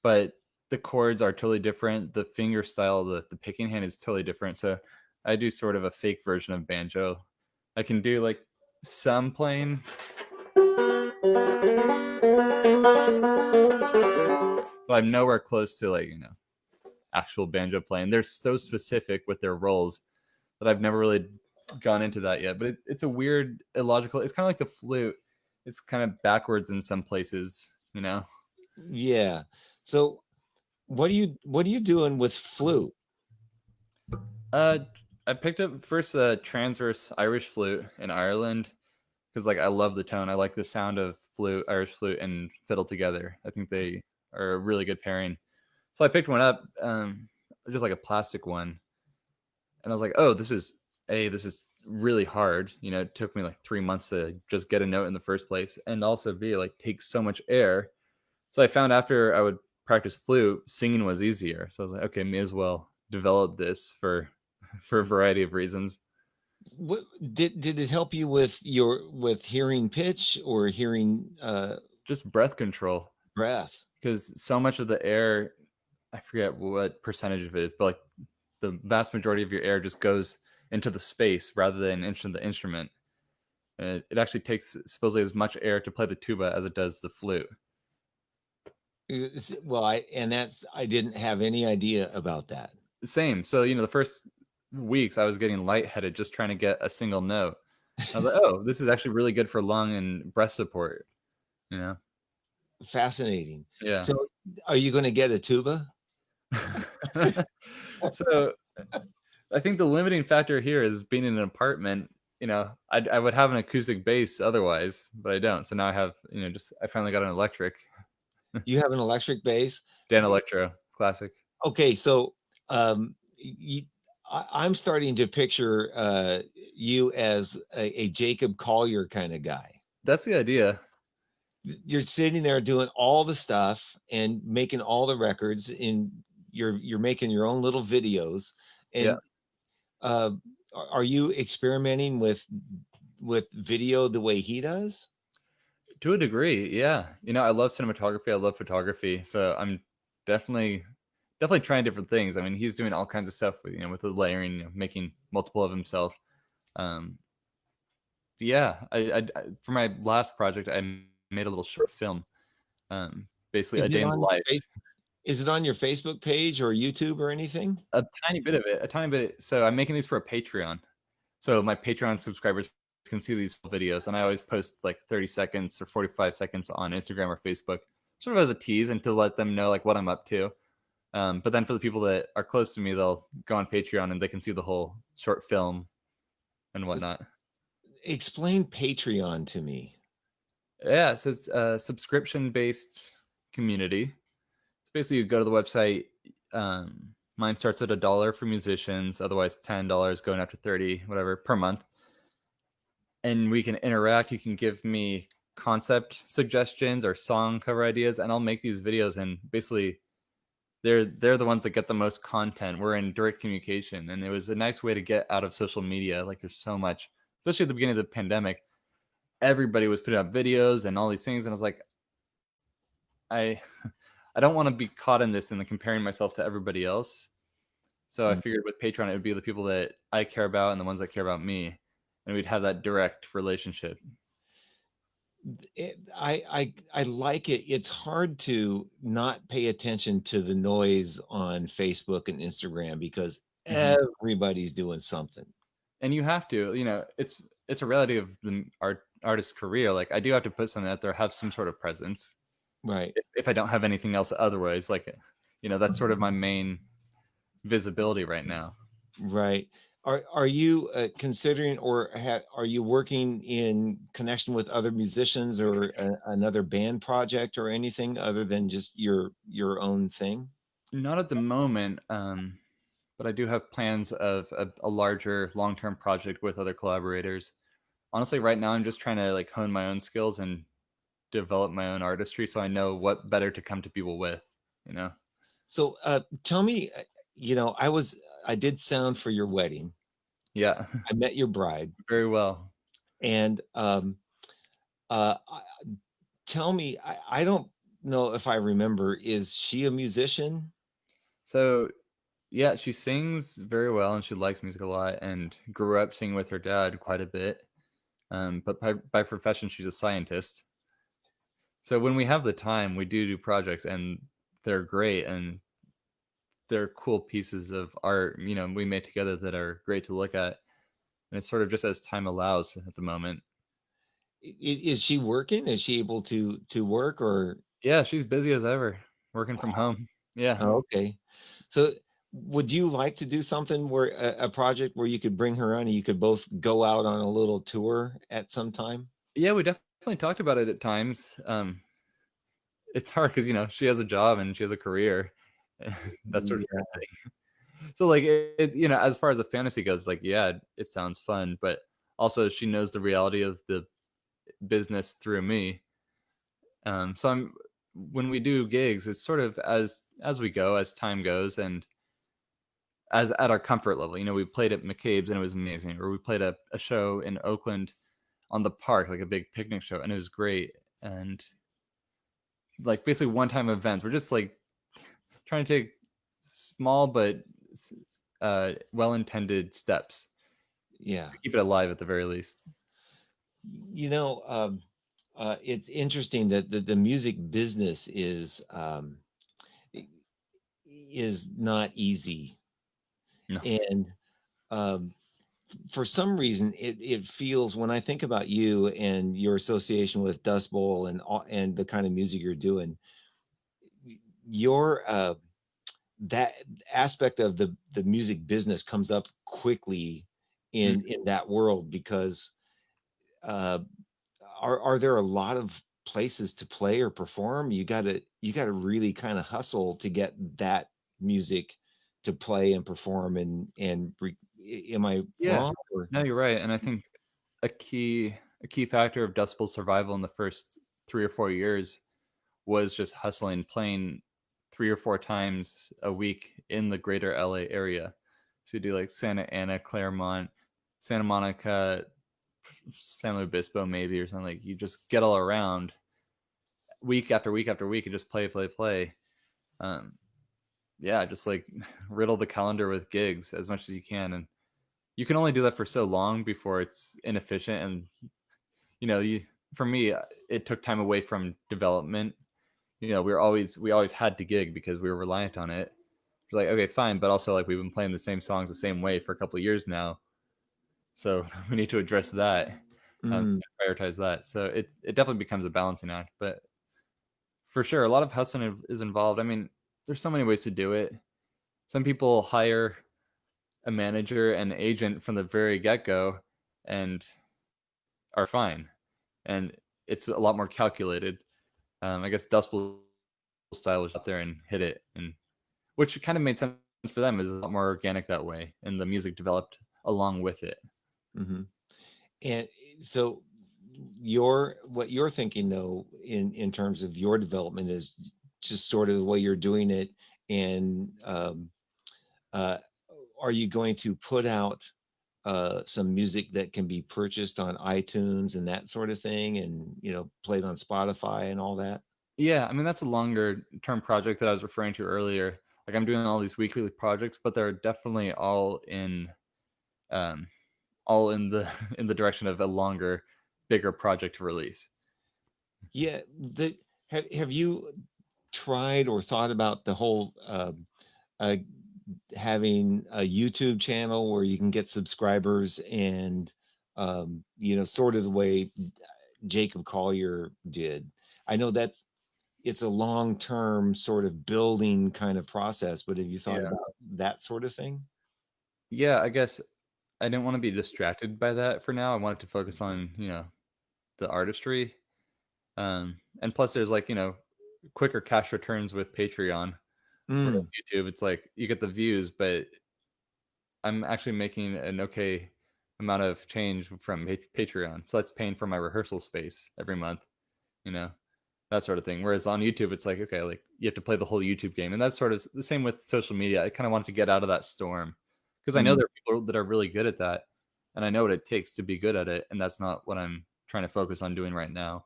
but the chords are totally different. The finger style, the picking hand is totally different. So I do sort of a fake version of banjo. I can do like some playing, but I'm nowhere close to like, actual banjo playing. They're so specific with their rolls that I've never really gone into that yet. But it's a weird, illogical. It's kind of like the flute. It's kind of backwards in some places, Yeah. So what are you doing with flute? I picked up first a transverse Irish flute in Ireland because like I love the tone. I like the sound of flute, Irish flute, and fiddle together. I think they are a really good pairing. So I picked one up, just like a plastic one, and I was like, oh, this is really hard. It took me like 3 months to just get a note in the first place, and also B, like takes so much air. So I found after I would practice flute, singing was easier. So I was like, okay, may as well develop this for a variety of reasons. What did it help you with hearing pitch or hearing just breath control? Breath. Because so much of the air, I forget what percentage of it, but like the vast majority of your air just goes into the space rather than into the instrument. And it actually takes supposedly as much air to play the tuba as it does the flute. Well, I didn't have any idea about that. Same. So, the first weeks I was getting lightheaded just trying to get a single note. I was like, oh, this is actually really good for lung and breath support. Fascinating. Yeah. So are you going to get a tuba? So I think the limiting factor here is being in an apartment. I would have an acoustic bass otherwise, but I don't. So now I have, I finally got an electric. You have an electric bass? Dan Electro, classic. Okay, so I'm starting to picture you as a Jacob Collier kind of guy. That's the idea. You're sitting there doing all the stuff and making all the records, and you're making your own little videos. And are you experimenting with video the way he does? To a degree, yeah. I love cinematography. I love photography. So I'm definitely trying different things. I mean, he's doing all kinds of stuff with with the layering, making multiple of himself. Yeah, I for my last project, I made a little short film, basically a day in the life. Is it on your Facebook page or YouTube or anything? A tiny bit of it, a tiny bit. So I'm making these for a Patreon. So my Patreon subscribers can see these videos, and I always post like 30 seconds or 45 seconds on Instagram or Facebook, sort of as a tease and to let them know like what I'm up to. But then for the people that are close to me, they'll go on Patreon and they can see the whole short film and whatnot. Explain Patreon to me. Yeah, so it's a subscription-based community. So basically, you go to the website. Mine starts at $1 for musicians, otherwise $10 going up to $30, whatever, per month. And we can interact. You can give me concept suggestions or song cover ideas, and I'll make these videos. And basically, they're the ones that get the most content. We're in direct communication, and it was a nice way to get out of social media. Like there's so much, especially at the beginning of the pandemic, everybody was putting up videos and all these things, and I was like, I don't want to be caught in this and then comparing myself to everybody else. So I figured with Patreon, it would be the people that I care about and the ones that care about me, and we'd have that direct relationship. I like it. It's hard to not pay attention to the noise on Facebook and Instagram because Mhm. everybody's doing something. And you have to, it's a reality of the artist's career. Like I do have to put something out there, have some sort of presence. Right. If I don't have anything else otherwise, like, that's sort of my main visibility right now. Right. Are you considering or are you working in connection with other musicians or another band project or anything other than just your own thing? Not at the moment, but I do have plans of a larger long-term project with other collaborators. Honestly, right now I'm just trying to like hone my own skills and develop my own artistry so I know what better to come to people with, you know? So tell me, I did sound for your wedding. Yeah, I met your bride, very well. and uh, I- tell me, I don't know if I remember. Is she a musician? So, yeah, she sings very well and she likes music a lot and grew up singing with her dad quite a bit. But by profession, she's a scientist. So when we have the time, we do projects and they're great and they're cool pieces of art, we made together that are great to look at. And it's sort of just as time allows at the moment. Is she working? Is she able to work or? Yeah, she's busy as ever, working from home. Yeah. Oh, okay. So would you like to do something where a project where you could bring her on and you could both go out on a little tour at some time? Yeah, we definitely talked about it at times. It's hard because she has a job and she has a career, that sort of Yeah. thing. So like as far as the fantasy goes, like yeah, it sounds fun, but also she knows the reality of the business through me. So when we do gigs, it's sort of as we go, as time goes, and as at our comfort level. We played at McCabe's and it was amazing, or we played a show in Oakland on the park, like a big picnic show, and it was great. And like basically one-time events. We're just like trying to take small but well-intended steps Yeah. to keep it alive at the very least. You know, it's interesting that the music business is not easy. No. And um, for some reason, it feels when I think about you and your association with Dust Bowl and the kind of music you're doing, your that aspect of the music business comes up quickly in that world because uh, are there a lot of places to play or perform? You gotta really kind of hustle to get that music to play and perform am I Yeah. wrong or? No, you're right. And I think a key factor of Dust Bowl survival in the first 3 or 4 years was just hustling, playing 3 or 4 times a week in the greater LA area. So you do like Santa Ana, Claremont, Santa Monica, San Luis Obispo, maybe, or something. Like you just get all around week after week after week and just play, play, play. Um, yeah, just like riddle the calendar with gigs as much as you can. And you can only do that for so long before it's inefficient. And, for me, it took time away from development. We always had to gig because we were reliant on it. We're like, okay, fine, but also like we've been playing the same songs the same way for a couple of years now, so we need to address that, Mm, prioritize that. So it definitely becomes a balancing act, but for sure, a lot of hustling is involved. I mean, there's so many ways to do it. Some people hire a manager and agent from the very get go, and are fine, and it's a lot more calculated. I guess Dust Bowl style was out there and hit it, and which kind of made sense for them. Is a lot more organic that way, and the music developed along with it. mhm. And so what you're thinking though in terms of your development is just sort of the way you're doing it and uh, are you going to put out some music that can be purchased on iTunes and that sort of thing and played on Spotify and all that? Yeah, I mean that's a longer term project that I was referring to earlier. Like I'm doing all these weekly projects, but they're definitely um, all in the in the direction of a longer, bigger project to release. Yeah. Have you tried or thought about the whole uh, having a YouTube channel where you can get subscribers and sort of the way Jacob Collier did? I know it's a long-term sort of building kind of process, but have you thought Yeah. about that sort of thing? Yeah, I guess I didn't want to be distracted by that for now. I wanted to focus on, the artistry. And plus there's like, quicker cash returns with Patreon. Whereas Mm, YouTube, it's like you get the views, but I'm actually making an okay amount of change from Patreon. So that's paying for my rehearsal space every month, you know, that sort of thing. Whereas on YouTube, it's like, okay, like you have to play the whole YouTube game. And that's sort of the same with social media. I kind of wanted to get out of that storm because I know mm. there are people that are really good at that. And I know what it takes to be good at it. And that's not what I'm trying to focus on doing right now.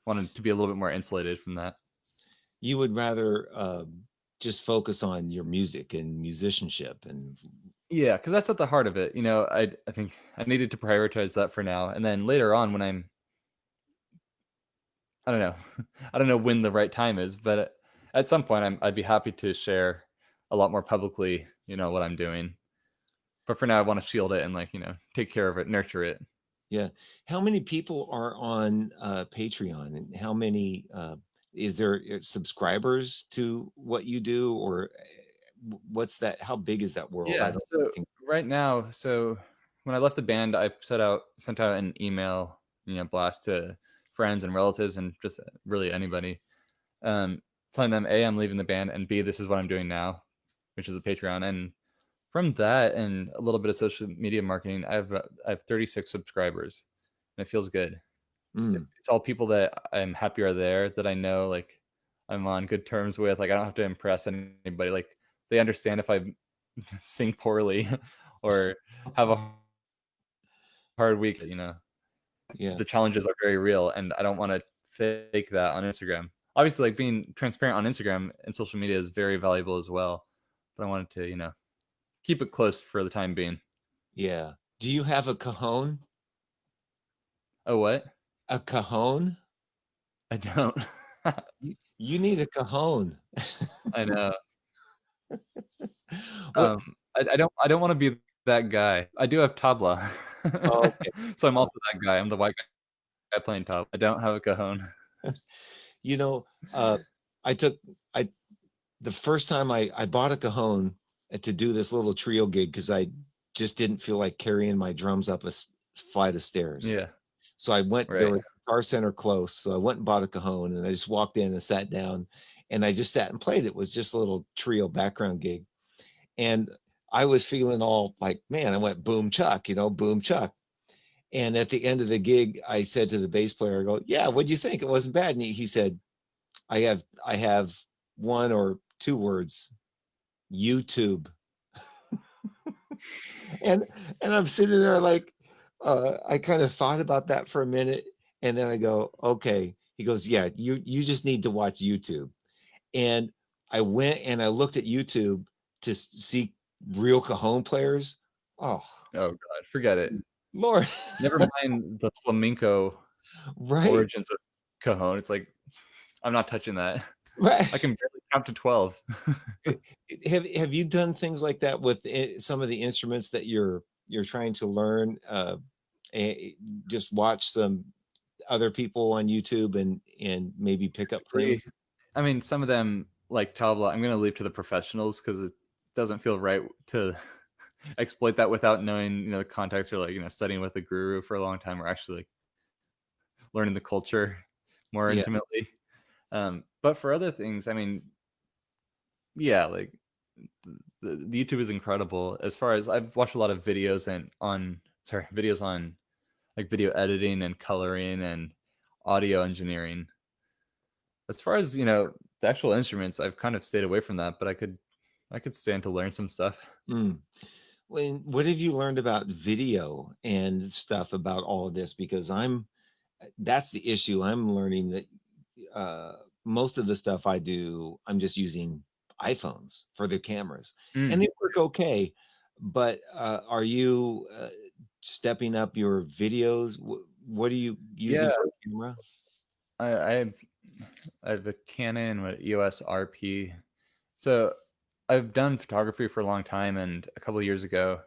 Wanted to be a little bit more insulated from that. You would rather just focus on your music and musicianship and Yeah, because that's at the heart of it. I think I needed to prioritize that for now, and then later on, when I don't know, I don't know when the right time is, but at some point, I'd be happy to share a lot more publicly, what I'm doing. But for now, I want to shield it and take care of it, nurture it. yeah. How many people are on Patreon, and how many is there subscribers to what you do, or what's that? How big is that world? I Yeah. don't So think. right now, when I left the band, I sent out an email, blast to friends and relatives and just really anybody, telling them A, I'm leaving the band, and B, this is what I'm doing now, which is a Patreon. And from that and a little bit of social media marketing, I have 36 subscribers, and it feels good. Mm. It's all people that I'm happy are there, that I know, like I'm on good terms with. Like I don't have to impress anybody. Like they understand if I sing poorly or have a hard week. Yeah. The challenges are very real, and I don't want to fake that on Instagram. Obviously, like being transparent on Instagram and social media is very valuable as well. But I wanted to, keep it close for the time being. Yeah. Do you have a cajon? Oh, what? A cajon? I don't. You need a cajon. I know. What? I don't want to be that guy. I do have tabla, Oh, okay. so I'm also that guy. I'm the white guy playing tabla. I don't have a cajon. You know, uh, I took I the first time I bought a cajon to do this little trio gig because I just didn't feel like carrying my drums up a flight of stairs. Yeah, So I went, there right. was a guitar center close. So I went and bought a cajon and I just walked in and sat down and I just sat and played. It was just a little trio background gig. And I was feeling all like, man, I went boom chuck, boom chuck. And at the end of the gig, I said to the bass player, I go, yeah, what'd you think? It wasn't bad. And he said, I have one or two words, YouTube. and and I'm sitting there like, I kind of thought about that for a minute, and then I go, okay. He goes, yeah, you just need to watch YouTube. And I went and I looked at YouTube to see real cajon players. Oh, Oh God, forget it. Lord. Never mind the flamenco Right, origins of cajon. It's like I'm not touching that. right. I can barely count to 12. Have you done things like that with some of the instruments that you're trying to learn? And just watch some other people on YouTube and maybe pick up things. I mean, some of them like tabla, I'm gonna leave to the professionals because it doesn't feel right to exploit that without knowing, the context or studying with a guru for a long time or actually like learning the culture more Yeah. intimately. But for other things, I mean, yeah, like the YouTube is incredible. As far as I've watched a lot of videos videos on like video editing and coloring and audio engineering. As far as the actual instruments, I've kind of stayed away from that, but I could stand to learn some stuff. Mm. What have you learned about video and stuff about all of this? Because that's the issue. I'm learning that most of the stuff I do, I'm just using iPhones for the cameras, and Mm, they work okay. But are you stepping up your videos? What are you using yeah, for a camera? I have a Canon with EOS RP. So I've done photography for a long time, and a couple of years ago,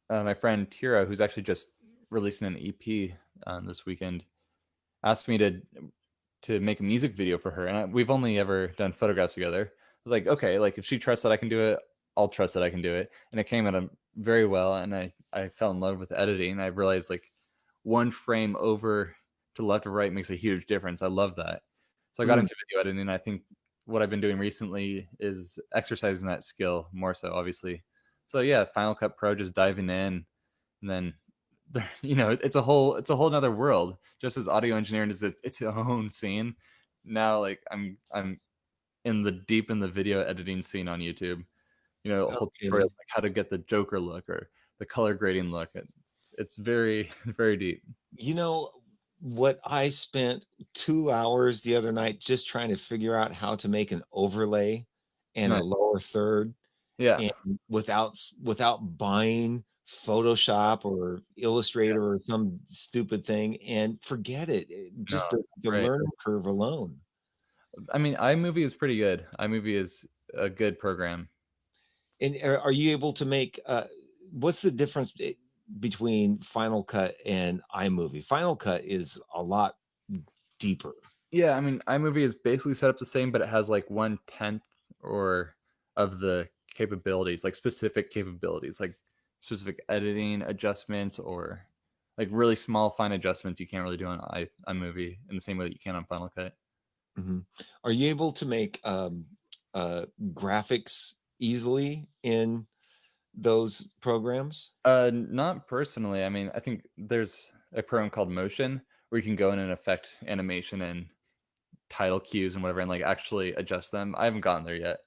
my friend Tira, who's actually just releasing an EP this weekend, asked me to make a music video for her, and we've only ever done photographs together. I was like, okay, like if she trusts that I can do it, I'll trust that I can do it, and it came out very well. And I fell in love with editing. I realized like one frame over to left or right makes a huge difference. I love that, so I got into video editing. I think what I've been doing recently is exercising that skill more so, obviously. So yeah, Final Cut Pro, just diving in, and then it's a whole nother world. Just as audio engineering is its own scene. Now, like I'm in the video editing scene on YouTube. A whole tutorial like how to get the Joker look or the color grading look. It's very very deep. What I spent 2 hours the other night just trying to figure out how to make an overlay and a lower third. Yeah. And without buying Photoshop or Illustrator or some stupid thing, and forget it. Just the learning curve alone. I mean, iMovie is pretty good. iMovie is a good program. And are you able to make what's the difference between Final Cut and iMovie? Final Cut is a lot deeper. Yeah, I mean, iMovie is basically set up the same, but it has like 1/10 or of the capabilities, like specific capabilities, like specific editing adjustments or like really small fine adjustments you can't really do on iMovie in the same way that you can on Final Cut. Mm-hmm. Are you able to make graphics easily in those programs? Not personally. I mean, I think there's a program called Motion where you can go in and affect animation and title cues and whatever and like actually adjust them. I haven't gotten there yet.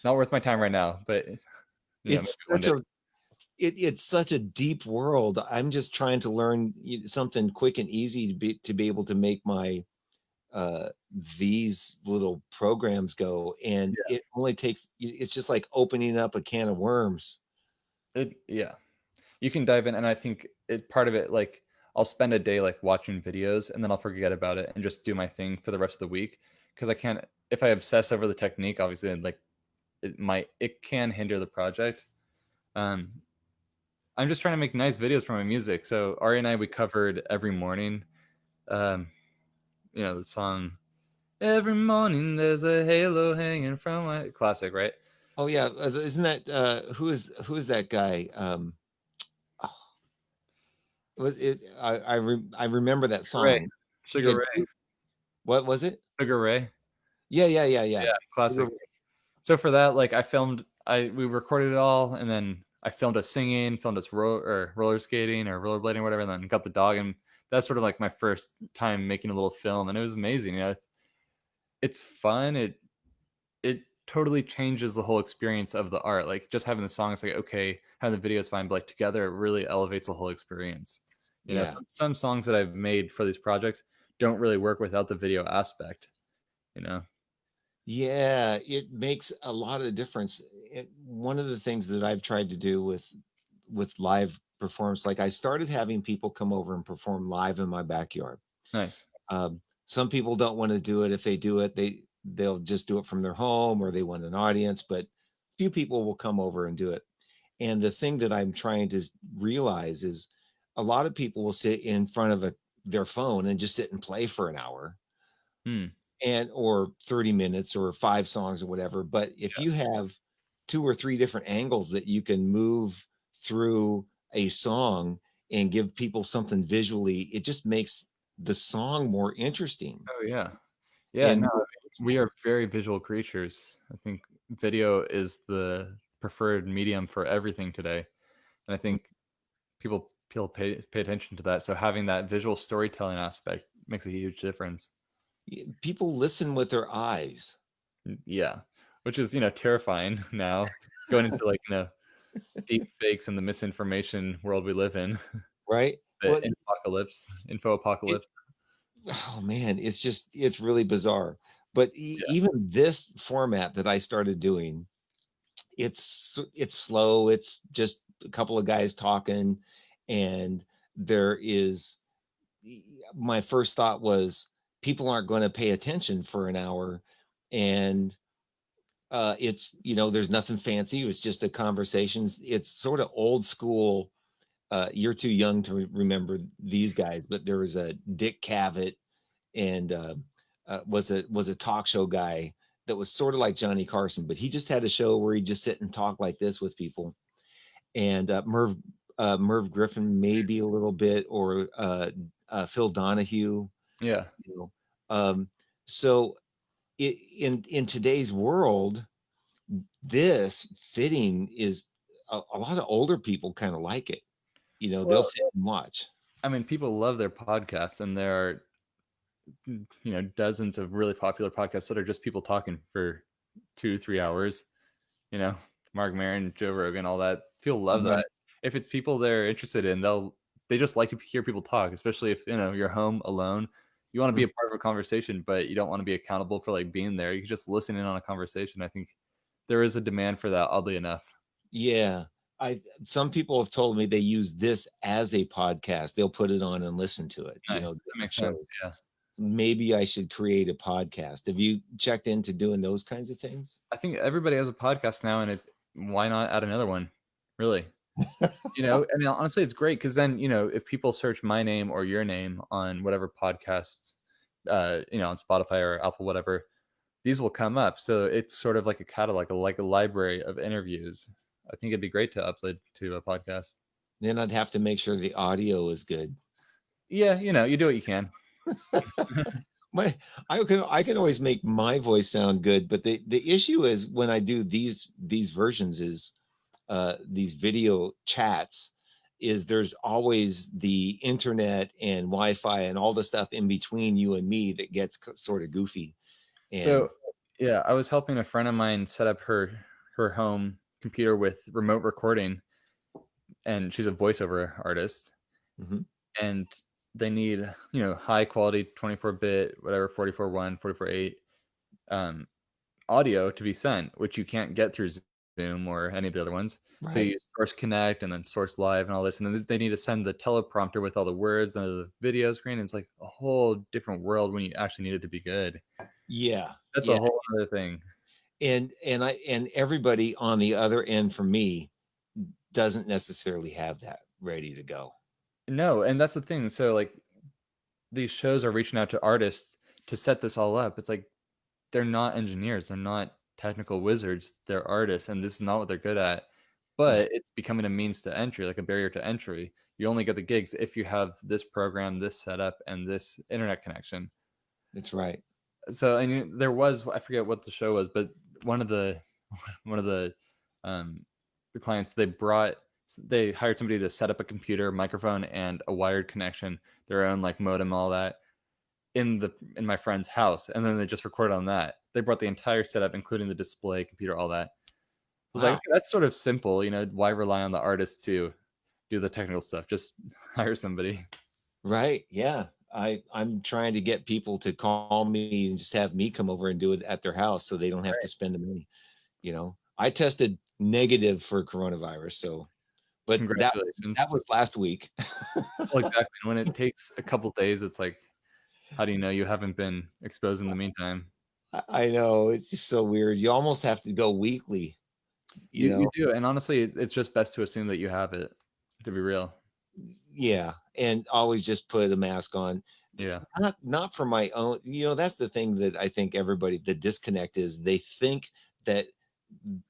Not worth my time right now, but it's such a deep world. I'm just trying to learn something quick and easy to be able to make my these little programs go, and it only takes, it's just like opening up a can of worms. You can dive in, and I think part of it, like I'll spend a day like watching videos and then I'll forget about it and just do my thing for the rest of the week, because I can't, if I obsess over the technique, obviously like it can hinder the project. I'm just trying to make nice videos for my music. So Ari and I, we covered Every Morning, the song Every Morning There's a Halo Hanging from my, classic, right? Oh yeah, isn't that who is that guy? Was it? I remember that song. Sugar Ray. What was it? Sugar Ray. Yeah. Classic. So for that, like we recorded it all, and then I filmed us singing, filmed us roller skating or rollerblading or whatever, and then got the dog, and that's sort of like my first time making a little film, and it was amazing. It's fun. It totally changes the whole experience of the art. Like just having the song, it's like, okay, having the video is fine, but like together it really elevates the whole experience. Some songs that I've made for these projects don't really work without the video aspect. Yeah, it makes a lot of difference. One of the things that I've tried to do with live performance, like I started having people come over and perform live in my backyard. Nice. Some people don't want to do it. If they do it, they'll just do it from their home, or they want an audience, but few people will come over and do it. And the thing that I'm trying to realize is a lot of people will sit in front of their phone and just sit and play for an hour. Or 30 minutes or 5 songs or whatever. But if you have 2 or 3 different angles that you can move through a song and give people something visually, it just makes the song more interesting. Oh yeah. Yeah. No, we are very visual creatures. I think video is the preferred medium for everything today. And I think people pay attention to that. So having that visual storytelling aspect makes a huge difference. People listen with their eyes. Yeah, which is terrifying now, going into like deep fakes and the misinformation world we live in. Right. The info apocalypse. Oh man, it's really bizarre. But even this format that I started doing, it's slow. It's just a couple of guys talking, and my first thought was, people aren't going to pay attention for an hour, and it's, there's nothing fancy. It's just a conversation. It's sort of old school. You're too young to remember these guys, but there was a Dick Cavett, and was a talk show guy that was sort of like Johnny Carson, but he just had a show where he just sit and talk like this with people. And Merv Griffin maybe a little bit, or Phil Donahue. Yeah. So in today's world, this fitting is a lot of older people kind of like it. They'll sit and watch. I mean, people love their podcasts, and there are dozens of really popular podcasts that are just people talking for 2-3 hours. Mark Maron, Joe Rogan, all that. People love that. If it's people they're interested in, they just like to hear people talk, especially if you're home alone. You want to be a part of a conversation, but you don't want to be accountable for like being there. You can just listen in on a conversation. I think there is a demand for that, oddly enough. Yeah. Some people have told me they use this as a podcast. They'll put it on and listen to it. Nice. That makes sense. Yeah. Maybe I should create a podcast. Have you checked into doing those kinds of things? I think everybody has a podcast now, and why not add another one? Really? I mean, honestly, it's great because then, if people search my name or your name on whatever podcasts, on Spotify or Apple, whatever, these will come up. So it's sort of like a catalog, like a library of interviews. I think it'd be great to upload to a podcast. Then I'd have to make sure the audio is good. Yeah, you do what you can. I can always make my voice sound good, but the issue is when I do these versions is these video chats, is there's always the internet and Wi-Fi and all the stuff in between you and me that gets sort of goofy. And so yeah, I was helping a friend of mine set up her home computer with remote recording, and she's a voiceover artist. And they need high quality 24-bit whatever 44.1 44.8 audio to be sent, which you can't get through Zoom or any of the other ones. Right. So you use Source Connect and then Source Live and all this, and then they need to send the teleprompter with all the words and the video screen. It's like a whole different world when you actually need it to be good. Yeah, that's a whole other thing. And everybody on the other end for me doesn't necessarily have that ready to go. No, and that's the thing. So like these shows are reaching out to artists to set this all up. It's like they're not engineers, they're not technical wizards, they're artists, and this is not what they're good at. But it's becoming a means to entry, like a barrier to entry. You only get the gigs if you have this program, this setup, and this internet connection. That's right. So, and there was, I forget what the show was, but one of the clients, they hired somebody to set up a computer, microphone, and a wired connection, their own like modem, all that in my friend's house, and then they just recorded on that. They brought the entire setup, including the display, computer, all that. I was like, okay, that's sort of simple, why rely on the artist to do the technical stuff? Just hire somebody. Right. Yeah. I'm trying to get people to call me and just have me come over and do it at their house so they don't have to spend the money. I tested negative for coronavirus, so but that was last week. Well, exactly. When it takes a couple days, it's like, how do you know you haven't been exposed in the meantime? I know, it's just so weird. You almost have to go weekly. You do, and honestly, it's just best to assume that you have it, to be real. Yeah, and always just put a mask on. Yeah, not for my own. That's the thing that I think the disconnect is they think that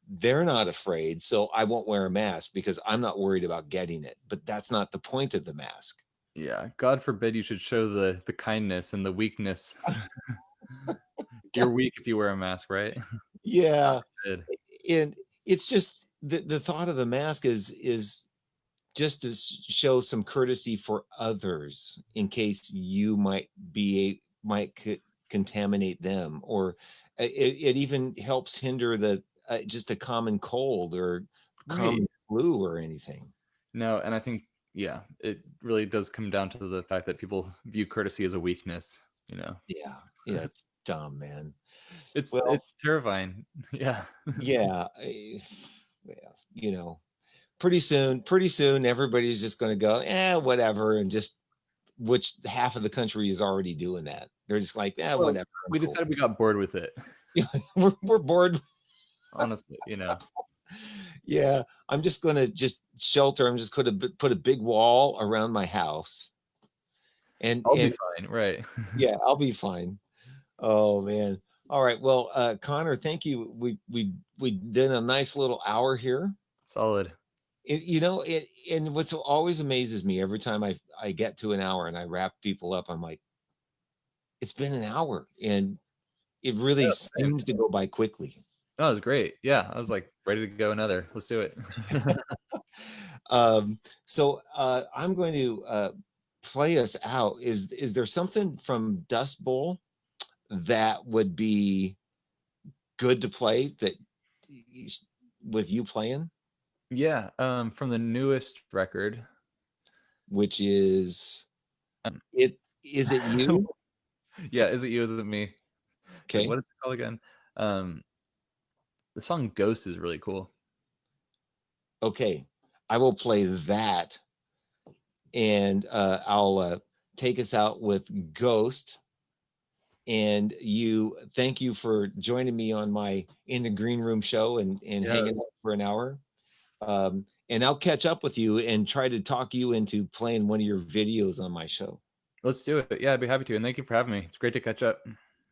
they're not afraid, so I won't wear a mask because I'm not worried about getting it. But that's not the point of the mask. Yeah, God forbid you should show the kindness and the weakness. You're weak if you wear a mask, right? Yeah, and it's just the thought of the mask is just to show some courtesy for others in case you might contaminate them, or it even helps hinder the just a common cold or common flu or anything. No, and I think it really does come down to the fact that people view courtesy as a weakness. Yeah, it's dumb, man. It's terrifying. Yeah. Yeah. Pretty soon everybody's just going to go, whatever, and just which half of the country is already doing that. They're just like, yeah, Well, whatever. We cool. decided we got bored with it. We're bored. Honestly, Yeah, I'm just going to shelter. I'm just going to put a big wall around my house. And I'll be fine, right? Yeah, I'll be fine. Oh man. All right. Well, Connor, thank you. We did a nice little hour here. Solid. And what's always amazes me every time I get to an hour and I wrap people up, I'm like, it's been an hour, and it really seems to go by quickly. That was great. Yeah, I was like ready to go another. Let's do it. So I'm going to play us out. Is there something from Dustbowl that would be good to play that with you playing? Yeah, from the newest record, which is Is It You? Yeah, Is It You? Is It Me? Okay. What is it called again? The song Ghost is really cool. Okay, I will play that, and I'll take us out with Ghost. And thank you for joining me on my In the Green Room show and hanging out for an hour. And I'll catch up with you and try to talk you into playing one of your videos on my show. Let's do it. Yeah, I'd be happy to. And thank you for having me. It's great to catch up.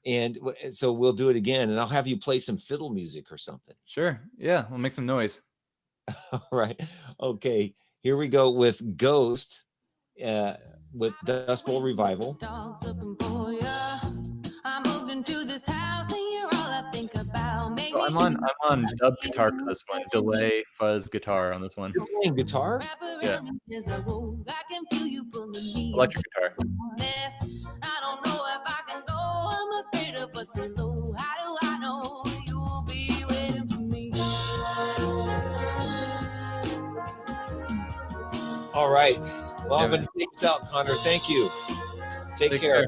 And so we'll do it again, and I'll have you play some fiddle music or something. Sure. Yeah, we'll make some noise. All right. Okay. Here we go with Ghost with Dustbowl Revival. So I'm on dub guitar for this one. Delay, fuzz guitar on this one. You're playing guitar? Yeah. Electric guitar. I don't know if I can go. I'm afraid of what's below. How do I know you'll be waiting for me? All right. Well, I'm going to take this out, Connor. Thank you. Take care.